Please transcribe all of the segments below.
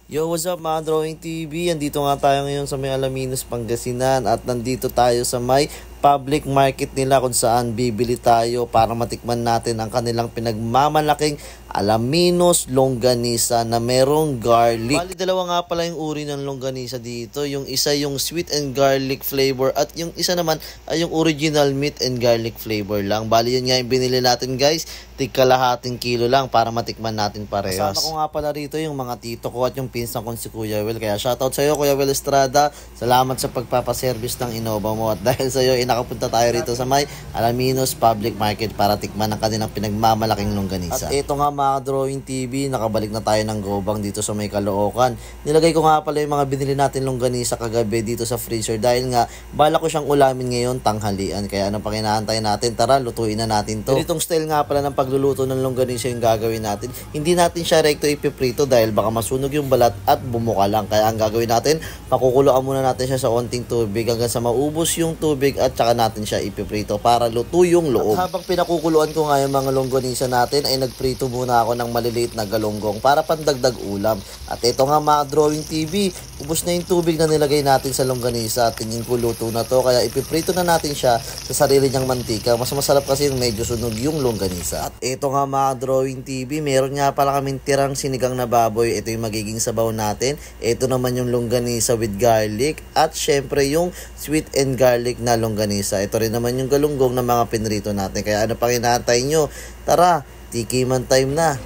Yo, what's up mga Drawing TV? Andito nga tayo ngayon sa may Alaminos, Pangasinan at nandito tayo sa may public market nila kung saan bibili tayo para matikman natin ang kanilang pinagmamalaking Alaminos longganisa na merong garlic. Bali, dalawa nga pala yung uri ng longganisa dito. Yung isa yung sweet and garlic flavor at yung isa naman ay yung original meat and garlic flavor lang. Bali, yun nga yung binili natin guys. Tig-kalahating kilo lang para matikman natin parehas. Kasama ko nga pala rito yung mga tito ko at yung pinsan ko si Kuya Will. Kaya shoutout sa'yo Kuya Will Estrada. Salamat sa pagpapaservice ng Innova mo. At dahil sa'yo, nakapunta tayo rito sa may Alaminos Public Market para tikman ang kanilang pinagmamalaking longganisa. At ito nga mga Drawing TV, nakabalik na tayo ng gobang dito sa may Caloocan. Nilagay ko nga pala yung mga binili natin longganisa kagabi dito sa freezer dahil nga bala ko siyang ulamin ngayon tanghalian. Kaya ano pang inaantay natin? Tara, lutuin na natin to. Ganitong style nga pala ng pagluluto ng longganisa yung gagawin natin. Hindi natin siya rekto ipiprito dahil baka masunog yung balat at bumuka lang. Kaya ang gagawin natin, pakukuluan muna natin siya sa onting tubig hanggang sa maubos yung tubig at saka natin siya ipiprito para luto yung loob. At habang pinakukuluan ko nga yung mga longganisa natin ay nagprito muna ako ng maliliit na galunggong para pandagdag ulam. At ito nga mga Drawing TV, ubos na yung tubig na nilagay natin sa longganisa. Tingin ko luto na to kaya ipiprito na natin siya sa sarili niyang mantika. Mas masarap kasi yung medyo sunog yung longganisa. At ito nga mga Drawing TV, meron nga pala kaming tirang sinigang na baboy. Ito yung magiging sabaw natin. Ito naman yung longganisa with garlic at syempre yung sweet and garlic na longganisa. Ito rin naman yung galunggong na mga pinrito natin. Kaya ano pang inaantay nyo? Tara, tikiman time na.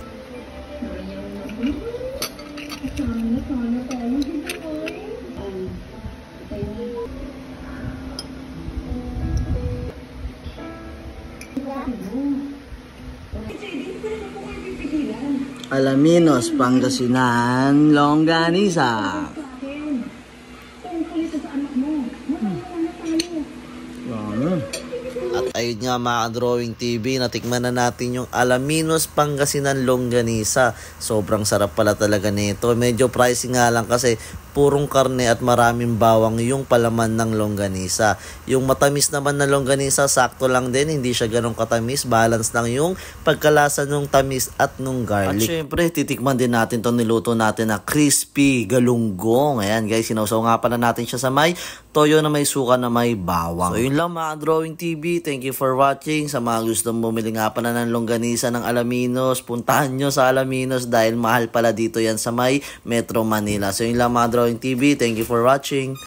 Alaminos, Pangasinan, longganisa. At ayun nga mga Drawing TV, natikman na natin yung Alaminos Pangasinan longganisa. Sobrang sarap pala talaga nito. Medyo pricey nga lang kasi purong karne at maraming bawang yung palaman ng longganisa. Yung matamis naman na longganisa, sakto lang din. Hindi siya ganong katamis. Balance lang yung pagkalasa nung tamis at nung garlic. At syempre, titikman din natin itong niluto natin na crispy galunggong. Ayan guys, sinausaw nga pala natin siya sa may toyo na may suka na may bawang. So yun lang mga Drawing TV. Thank you for watching. Sa mga gustong bumili nga pala ng longganisa ng Alaminos, puntahan nyo sa Alaminos dahil mahal pala dito yan sa may Metro Manila. So yun lang mga Drawing TV. Thank you for watching.